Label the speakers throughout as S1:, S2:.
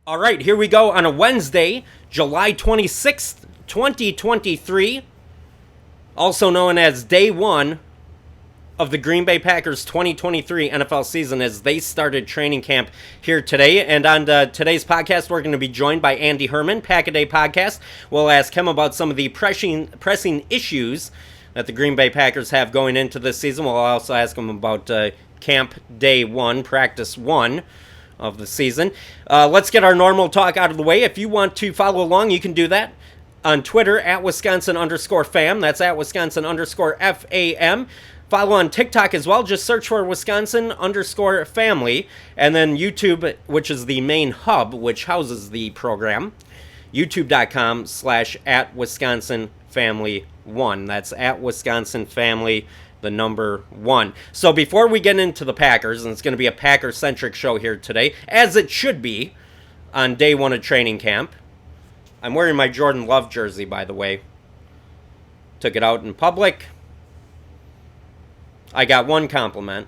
S1: All right, here we go on a Wednesday, July 26th, 2023, also known as day one of the Green Bay Packers 2023 NFL season as they started training camp here today. And on today's podcast, we're going to be joined by Andy Herman, Pack-A-Day Podcast. We'll ask him about some of the pressing issues that the Green Bay Packers have going into this season. We'll also ask him about camp day one, practice one of the season. Let's get our normal talk out of the way. If you want to follow along, you can do that on Twitter at Wisconsin_fam. That's at Wisconsin_FAM. Follow on TikTok as well. Just search for Wisconsin_family. And then YouTube, which is the main hub, which houses the program, youtube.com/at WisconsinFamily1. That's at WisconsinFamily, the number one. So before we get into the Packers, and it's going to be a Packer-centric show here today, as it should be on day one of training camp. I'm wearing my Jordan Love jersey, by the way. Took it out in public. I got one compliment.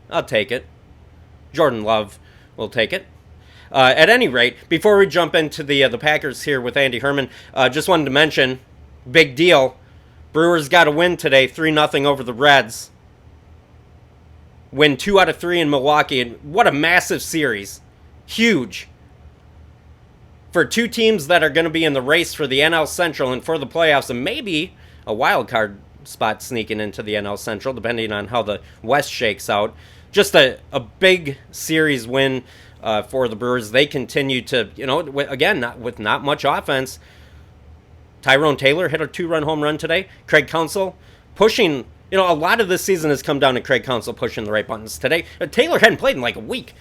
S1: I'll take it. Jordan Love will take it. At any rate, before we jump into the Packers here with Andy Herman, just wanted to mention, big deal. Brewers got a win today, 3-0 over the Reds. Win 2 out of 3 in Milwaukee, and what a massive series. Huge. For two teams that are going to be in the race for the NL Central and for the playoffs, and maybe a wild card spot sneaking into the NL Central, depending on how the West shakes out. Just a big series win for the Brewers. They continue to, again, with not much offense. Tyrone Taylor hit a 2-run home run today. Craig Counsell pushing, a lot of this season has come down to Craig Counsell pushing the right buttons. Today, Taylor hadn't played in like a week.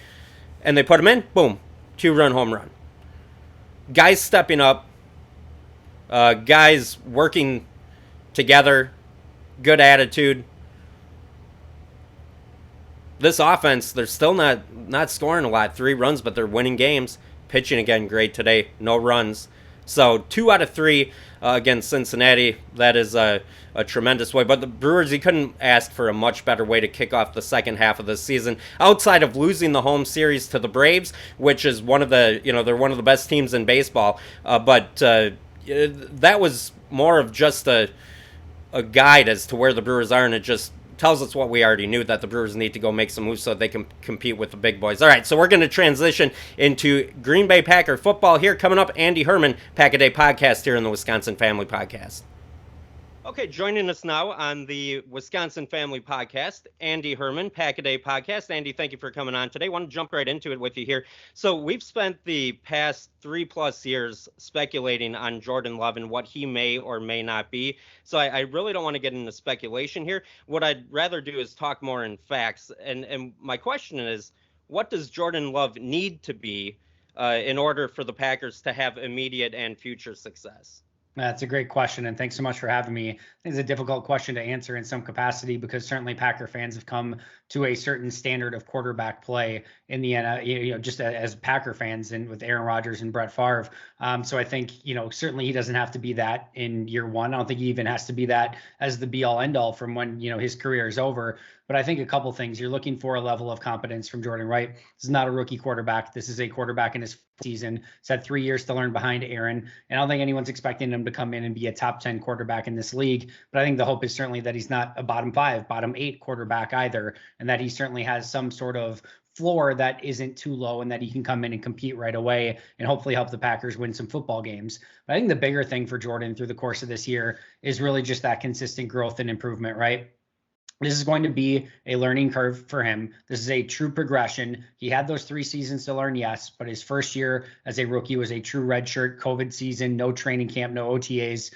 S1: And they put him in, boom, 2-run home run. Guys stepping up, guys working together, good attitude. This offense, they're still not scoring a lot. 3 runs, but they're winning games. Pitching again great today, no runs. So 2 out of 3 against Cincinnati. That is a tremendous way. But the Brewers, you couldn't ask for a much better way to kick off the second half of the season. Outside of losing the home series to the Braves, which is one of the, they're one of the best teams in baseball. But that was more of just a guide as to where the Brewers are, and it just tells us what we already knew, that the Brewers need to go make some moves so they can compete with the big boys. All right, so we're going to transition into Green Bay Packer football here. Coming up, Andy Herman, Pack-A-Day Podcast here in the Wisconsin Family Podcast. Okay, joining us now on the Wisconsin Family Podcast, Andy Herman, Pack-A-Day Podcast. Andy, thank you for coming on today. I want to jump right into it with you here. So we've spent the past 3+ years speculating on Jordan Love and what he may or may not be. So I really don't want to get into speculation here. What I'd rather do is talk more in facts. And my question is, what does Jordan Love need to be in order for the Packers to have immediate and future success?
S2: That's a great question, and thanks so much for having me. I think it's a difficult question to answer in some capacity because certainly Packer fans have come to a certain standard of quarterback play in the NFL, just as Packer fans and with Aaron Rodgers and Brett Favre. So I think, certainly he doesn't have to be that in year one. I don't think he even has to be that as the be-all, end-all from when, his career is over. But I think a couple things. You're looking for a level of competence from Jordan, right? This is not a rookie quarterback. This is a quarterback in his season. He's had 3 years to learn behind Aaron. And I don't think anyone's expecting him to come in and be a top 10 quarterback in this league. But I think the hope is certainly that he's not a bottom 5, bottom 8 quarterback either. And that he certainly has some sort of floor that isn't too low and that he can come in and compete right away and hopefully help the Packers win some football games. But I think the bigger thing for Jordan through the course of this year is really just that consistent growth and improvement, right? This is going to be a learning curve for him. This is a true progression. He had those 3 seasons to learn, yes, but his first year as a rookie was a true redshirt COVID season, no training camp, no OTAs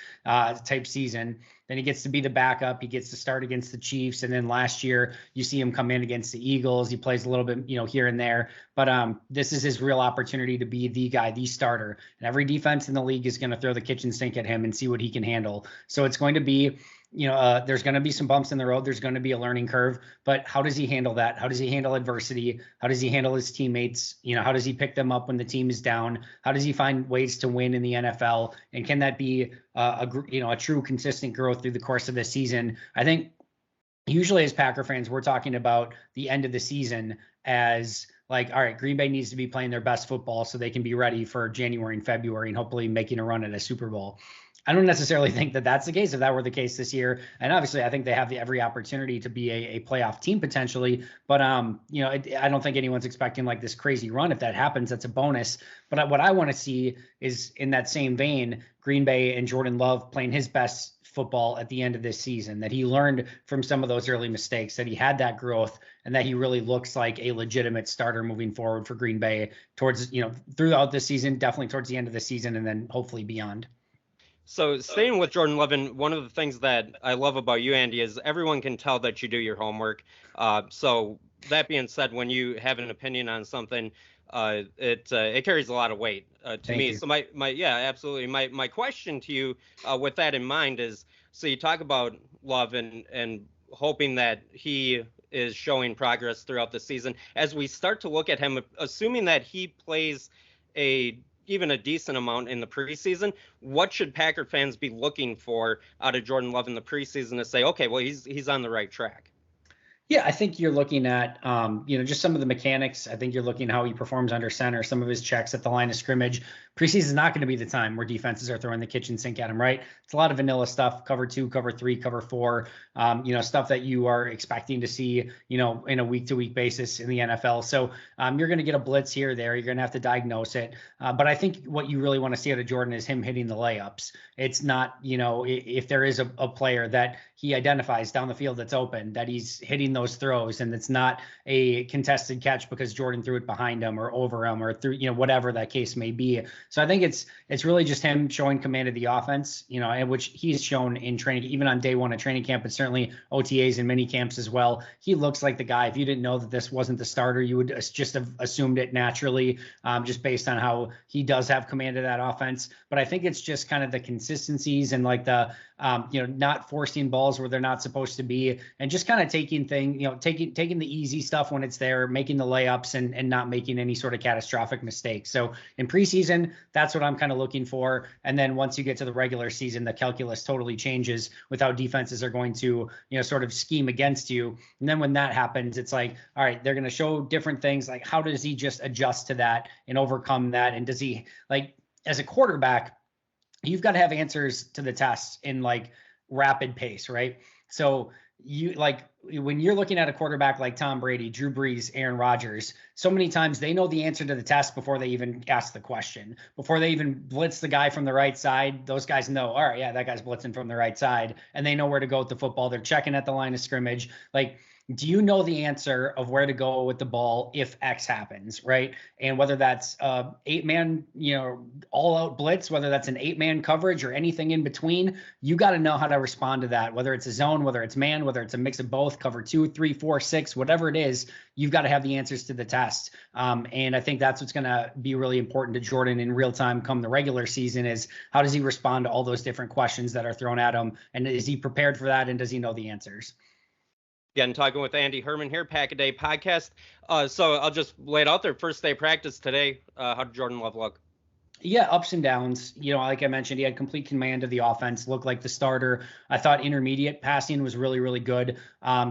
S2: type season. Then he gets to be the backup. He gets to start against the Chiefs. And then last year, you see him come in against the Eagles. He plays a little bit, here and there. But this is his real opportunity to be the guy, the starter. And every defense in the league is going to throw the kitchen sink at him and see what he can handle. So it's going to be, there's going to be some bumps in the road. There's going to be a learning curve. But how does he handle that? How does he handle adversity? How does he handle his teammates? How does he pick them up when the team is down? How does he find ways to win in the NFL? And can that be a true consistent growth through the course of the season? I think usually as Packer fans, we're talking about the end of the season as like, all right, Green Bay needs to be playing their best football so they can be ready for January and February and hopefully making a run at a Super Bowl. I don't necessarily think that that's the case. If that were the case this year, and obviously I think they have every opportunity to be a playoff team potentially, but I don't think anyone's expecting like this crazy run. If that happens, that's a bonus. But what I want to see is, in that same vein, Green Bay and Jordan Love playing his best football at the end of this season, that he learned from some of those early mistakes, that he had that growth, and that he really looks like a legitimate starter moving forward for Green Bay towards, throughout this season, definitely towards the end of the season, and then hopefully beyond.
S1: So staying with Jordan Levin, one of the things that I love about you, Andy, is everyone can tell that you do your homework. So that being said, when you have an opinion on something, it carries a lot of weight to
S2: Thank
S1: me.
S2: you.
S1: So yeah, absolutely. My question to you, with that in mind, is, so you talk about Love and hoping that he is showing progress throughout the season. As we start to look at him, assuming that he plays even a decent amount in the preseason, what should Packer fans be looking for out of Jordan Love in the preseason to say, okay, well, he's on the right track?
S2: Yeah, I think you're looking at, just some of the mechanics. I think you're looking how he performs under center, some of his checks at the line of scrimmage. Preseason is not going to be the time where defenses are throwing the kitchen sink at him, right? It's a lot of vanilla stuff, cover 2, cover 3, cover 4, stuff that you are expecting to see, in a week-to-week basis in the NFL. So you're going to get a blitz here or there. You're going to have to diagnose it. But I think what you really want to see out of Jordan is him hitting the layups. It's not, if there is a player that he identifies down the field that's open, that he's hitting those throws, and it's not a contested catch because Jordan threw it behind him or over him or through, whatever that case may be. So I think it's really just him showing command of the offense, and which he's shown in training, even on day one of training camp, but certainly OTAs and mini camps as well. He looks like the guy. If you didn't know that this wasn't the starter, you would just have assumed it naturally, just based on how he does have command of that offense. But I think it's just kind of the consistencies and like the not forcing balls where they're not supposed to be, and just kind of taking taking the easy stuff when it's there, making the layups, and not making any sort of catastrophic mistakes. So in preseason, that's what I'm kind of looking for. And then once you get to the regular season, the calculus totally changes with how defenses are going to, sort of scheme against you. And then when that happens, it's like, all right, they're going to show different things. Like, how does he just adjust to that and overcome that? And does he, like, as a quarterback, you've got to have answers to the tests in like rapid pace, right? So you, like, when you're looking at a quarterback like Tom Brady, Drew Brees, Aaron Rodgers, so many times they know the answer to the test before they even ask the question, before they even blitz the guy from the right side. Those guys know, all right, yeah, that guy's blitzing from the right side, and they know where to go with the football. They're checking at the line of scrimmage. Like, do you know the answer of where to go with the ball if X happens, right? And whether that's 8-man, all out blitz, whether that's an 8-man coverage or anything in between, you got to know how to respond to that. Whether it's a zone, whether it's man, whether it's a mix of both, cover 2, 3, 4, 6, whatever it is, you've got to have the answers to the test. And I think that's what's going to be really important to Jordan in real time come the regular season, is how does he respond to all those different questions that are thrown at him? And is he prepared for that? And does he know the answers?
S1: Again, talking with Andy Herman here, Pack a Day Podcast. So I'll just lay it out there. First day of practice today. How did Jordan Love look?
S2: Yeah, ups and downs. Like I mentioned, he had complete command of the offense, looked like the starter. I thought intermediate passing was really, really good.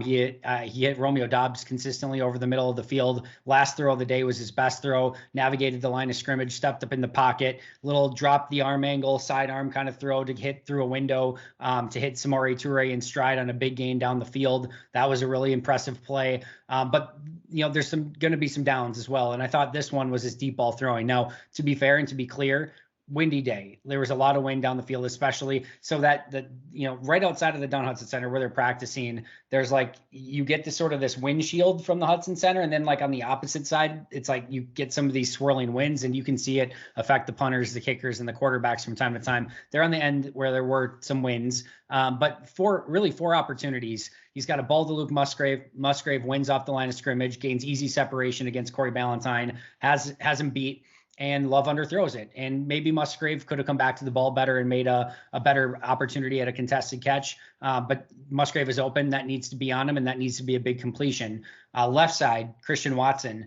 S2: He hit Romeo Doubs consistently over the middle of the field. Last throw of the day was his best throw, navigated the line of scrimmage, stepped up in the pocket, little drop the arm angle, sidearm kind of throw to hit through a window, to hit Samori Toure in stride on a big gain down the field. That was a really impressive play. But there's going to be some downs as well. And I thought this one was his deep ball throwing. Now, to be fair and to be clear, windy day. There was a lot of wind down the field, especially so that right outside of the Don Hudson Center where they're practicing, there's like, you get this sort of this windshield from the Hudson Center. And then like on the opposite side, it's like you get some of these swirling winds, and you can see it affect the punters, the kickers, and the quarterbacks from time to time. They're on the end where there were some winds. But four opportunities. He's got a ball to Luke Musgrave. Musgrave wins off the line of scrimmage, gains easy separation against Corey Ballantyne, has him beat, and Love underthrows it. And maybe Musgrave could have come back to the ball better and made a better opportunity at a contested catch. But Musgrave is open. That needs to be on him, and that needs to be a big completion. Left side, Christian Watson,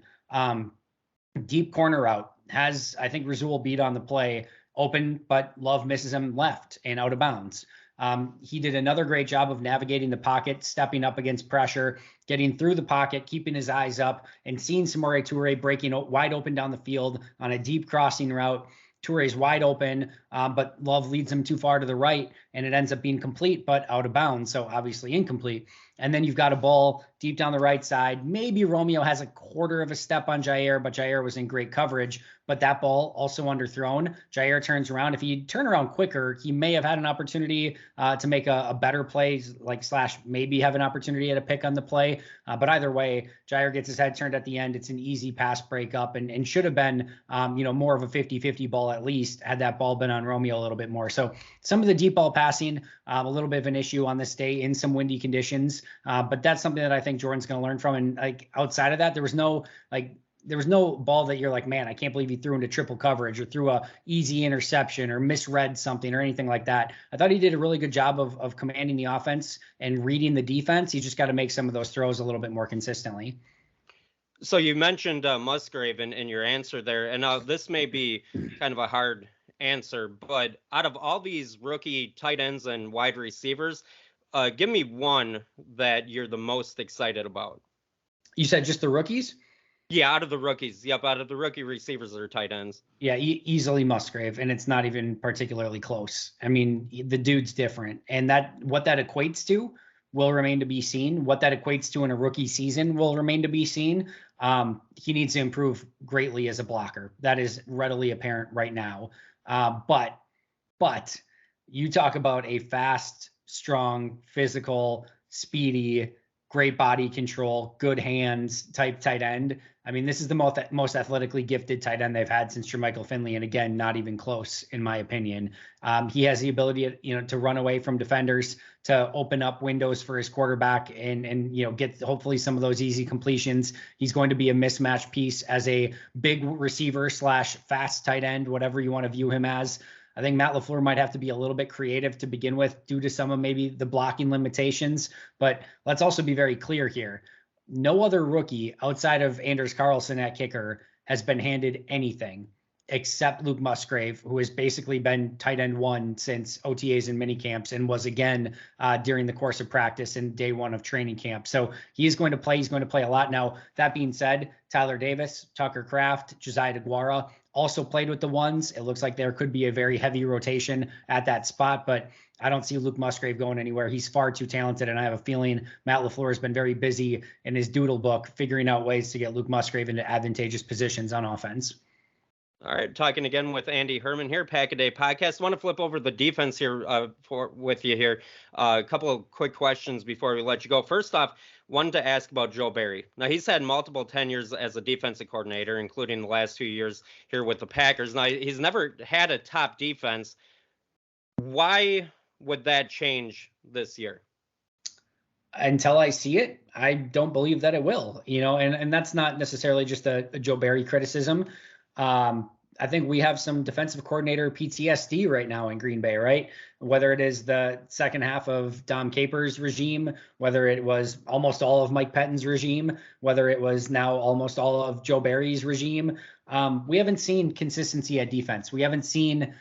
S2: deep corner route, has, I think, Rasul beat on the play, open, but Love misses him left and out of bounds. He did another great job of navigating the pocket, stepping up against pressure, getting through the pocket, keeping his eyes up, and seeing Samori Toure breaking wide open down the field on a deep crossing route. Toure's wide open, but Love leads him too far to the right, and it ends up being complete, but out of bounds, so obviously incomplete. And then you've got a ball deep down the right side. Maybe Romeo has a quarter of a step on Jair, but Jair was in great coverage. But that ball also underthrown. Jair turns around. If he'd turn around quicker, he may have had an opportunity to make a better play, like slash maybe have an opportunity at a pick on the play. But either way, Jair gets his head turned at the end. It's an easy pass breakup and should have been, more of a 50-50 ball at least had that ball been on Romeo a little bit more. So some of the deep ball passing, a little bit of an issue on this day in some windy conditions. But that's something that I think Jordan's going to learn from. And like outside of that, there was no ball that you're like, man, I can't believe he threw into triple coverage or threw a easy interception or misread something or anything like that. I thought he did a really good job of commanding the offense and reading the defense. He just got to make some of those throws a little bit more consistently.
S1: So you mentioned Musgrave in your answer there, and this may be kind of a hard answer, but out of all these rookie tight ends and wide receivers, give me one that you're the most excited about.
S2: You said just the rookies?
S1: Yeah, out of the rookies. Yep, out of the rookie receivers that are tight ends.
S2: Yeah, easily Musgrave, and it's not even particularly close. I mean, the dude's different, and what that equates to will remain to be seen. What that equates to in a rookie season will remain to be seen. He needs to improve greatly as a blocker. That is readily apparent right now. But you talk about a fast, strong, physical, speedy, great body control, good hands type tight end. I mean, this is the most athletically gifted tight end they've had since Jermichael Finley. And again, not even close, in my opinion. He has the ability, to run away from defenders, to open up windows for his quarterback and get hopefully some of those easy completions. He's going to be a mismatch piece as a big receiver / fast tight end, whatever you want to view him as. I think Matt LaFleur might have to be a little bit creative to begin with due to some of maybe the blocking limitations. But let's also be very clear here. No other rookie outside of Anders Carlson at kicker has been handed anything except Luke Musgrave, who has basically been tight end one since OTAs and minicamps and was again during the course of practice and day one of training camp. So he's going to play a lot. Now, that being said, Tyler Davis, Tucker Kraft, Josiah DeGuara also played with the ones. It looks like there could be a very heavy rotation at that spot, but I don't see Luke Musgrave going anywhere. He's far too talented, and I have a feeling Matt LaFleur has been very busy in his doodle book figuring out ways to get Luke Musgrave into advantageous positions on offense.
S1: All right, talking again with Andy Herman here, Pack a Day Podcast. I want to flip over the defense here with you here. A couple of quick questions before we let you go. First off, wanted to ask about Joe Barry. Now, he's had multiple tenures as a defensive coordinator, including the last 2 years here with the Packers. Now, he's never had a top defense. Why would that change this year?
S2: Until I see it, I don't believe that it will, and that's not necessarily just a Joe Barry criticism. I think we have some defensive coordinator PTSD right now in Green Bay, right? Whether it is the second half of Dom Capers' regime, whether it was almost all of Mike Pettine's regime, whether it was now almost all of Joe Barry's regime, we haven't seen consistency at defense. We haven't seen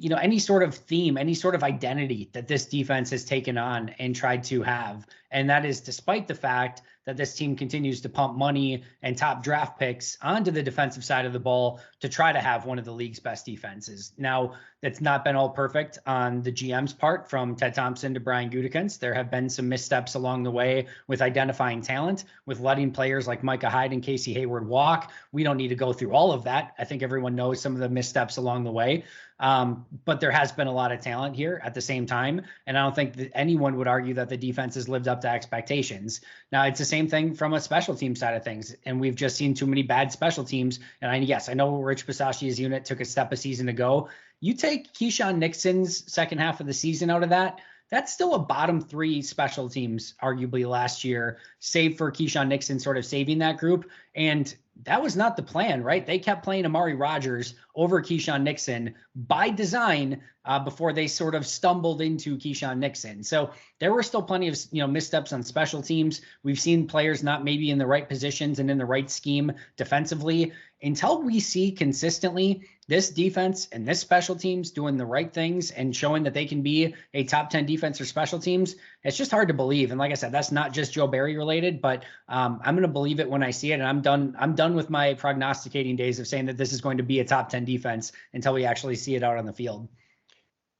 S2: any sort of theme, any sort of identity that this defense has taken on and tried to have. And that is despite the fact that this team continues to pump money and top draft picks onto the defensive side of the ball to try to have one of the league's best defenses. Now, that's not been all perfect on the GM's part, from Ted Thompson to Brian Gutekunst. There have been some missteps along the way with identifying talent, with letting players like Micah Hyde and Casey Hayward walk. We don't need to go through all of that. I think everyone knows some of the missteps along the way. But there has been a lot of talent here at the same time. And I don't think that anyone would argue that the defense has lived up to expectations. Now, it's the same thing from a special team side of things. And we've just seen too many bad special teams. And I know Rich Bisaccia's unit took a step a season ago. You take Keyshawn Nixon's second half of the season out of that, that's still a bottom three special teams, arguably last year, save for Keyshawn Nixon sort of saving that group. And that was not the plan, right? They kept playing Amari Rodgers over Keyshawn Nixon by design before they sort of stumbled into Keyshawn Nixon. So there were still plenty of missteps on special teams. We've seen players not maybe in the right positions and in the right scheme defensively. Until we see consistently this defense and this special teams doing the right things and showing that they can be a top 10 defense or special teams, it's just hard to believe. And like I said, that's not just Joe Barry related, but I'm going to believe it when I see it. And I'm done with my prognosticating days of saying that this is going to be a top 10 defense until we actually see it out on the field.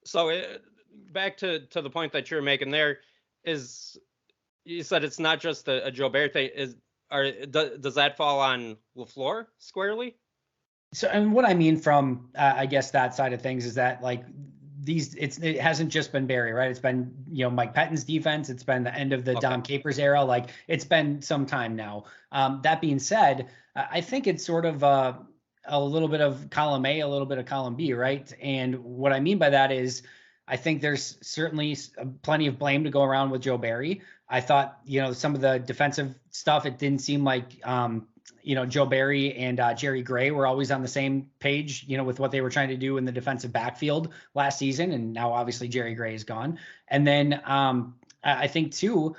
S1: So back to the point that you're making there is, you said it's not just a Joe Barry thing. Does that fall on LaFleur squarely?
S2: So, and what I mean from, I guess that side of things is that like it hasn't just been Barry, right? It's been, Mike Pettine's defense. It's been the end of the Dom Capers era. Like it's been some time now. That being said, I think it's sort of a little bit of column A, a little bit of column B, right? And what I mean by that is I think there's certainly plenty of blame to go around with Joe Barry. I thought, some of the defensive stuff, it didn't seem like, Joe Barry and Jerry Gray were always on the same page, with what they were trying to do in the defensive backfield last season. And now obviously Jerry Gray is gone. And then I think too,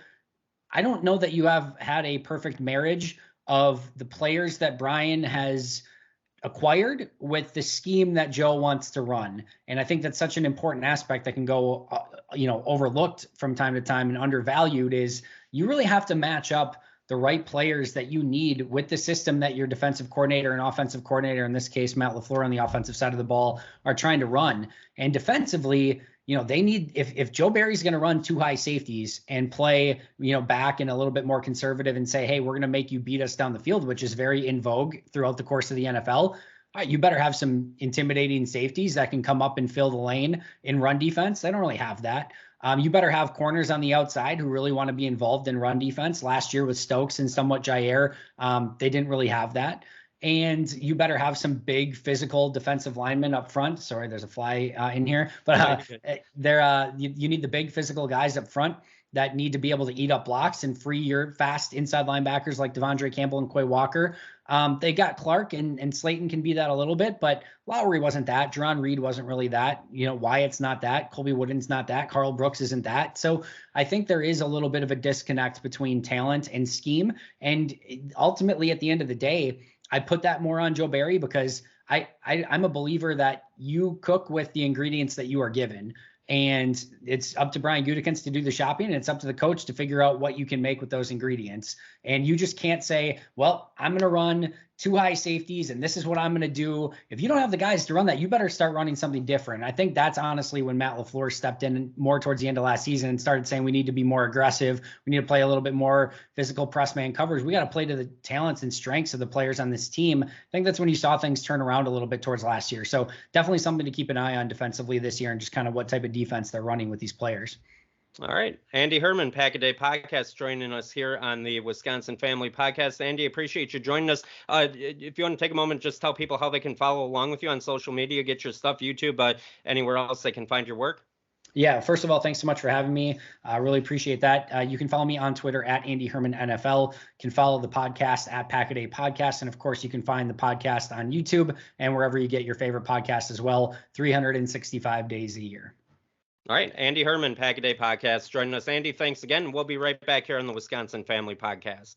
S2: I don't know that you have had a perfect marriage of the players that Brian has acquired with the scheme that Joe wants to run. And I think that's such an important aspect that can go, overlooked from time to time and undervalued is you really have to match up the right players that you need with the system that your defensive coordinator and offensive coordinator, in this case, Matt LaFleur on the offensive side of the ball, are trying to run. And defensively, they need, if Joe Barry's going to run two high safeties and play, back and a little bit more conservative and say, hey, we're going to make you beat us down the field, which is very in vogue throughout the course of the NFL. All right, you better have some intimidating safeties that can come up and fill the lane in run defense. They don't really have that. You better have corners on the outside who really want to be involved in run defense. Last year with Stokes and somewhat Jair, they didn't really have that. And you better have some big physical defensive linemen up front. Sorry, there's a fly in here, but you need the big physical guys up front that need to be able to eat up blocks and free your fast inside linebackers like Devondre Campbell and Quay Walker. They got Clark and Slayton can be that a little bit, but Lowry wasn't that. Jerron Reed wasn't really that. Wyatt's not that. Colby Wooden's not that. Carl Brooks isn't that. So I think there is a little bit of a disconnect between talent and scheme. And ultimately, at the end of the day, I put that more on Joe Barry because I'm a believer that you cook with the ingredients that you are given. And it's up to Brian Gutekunst to do the shopping, and it's up to the coach to figure out what you can make with those ingredients. And you just can't say, well, I'm going to run two high safeties and this is what I'm going to do. If you don't have the guys to run that, you better start running something different. I think that's honestly when Matt LaFleur stepped in more towards the end of last season and started saying we need to be more aggressive. We need to play a little bit more physical press man coverage. We got to play to the talents and strengths of the players on this team. I think that's when you saw things turn around a little bit towards last year. So definitely something to keep an eye on defensively this year and just kind of what type of defense they're running with these players.
S1: All right. Andy Herman, Pack a Day Podcast, joining us here on the Wisconsin Family Podcast. Andy, appreciate you joining us. If you want to take a moment, just tell people how they can follow along with you on social media, get your stuff, YouTube, anywhere else they can find your work.
S2: Yeah, first of all, thanks so much for having me. I really appreciate that. You can follow me on Twitter at Andy Herman NFL. You can follow the podcast at Pack a Day Podcast. And of course, you can find the podcast on YouTube and wherever you get your favorite podcast as well, 365 days a year.
S1: All right. Andy Herman, Pack a Day Podcast, joining us. Andy, thanks again. We'll be right back here on the Wisconsin Family Podcast.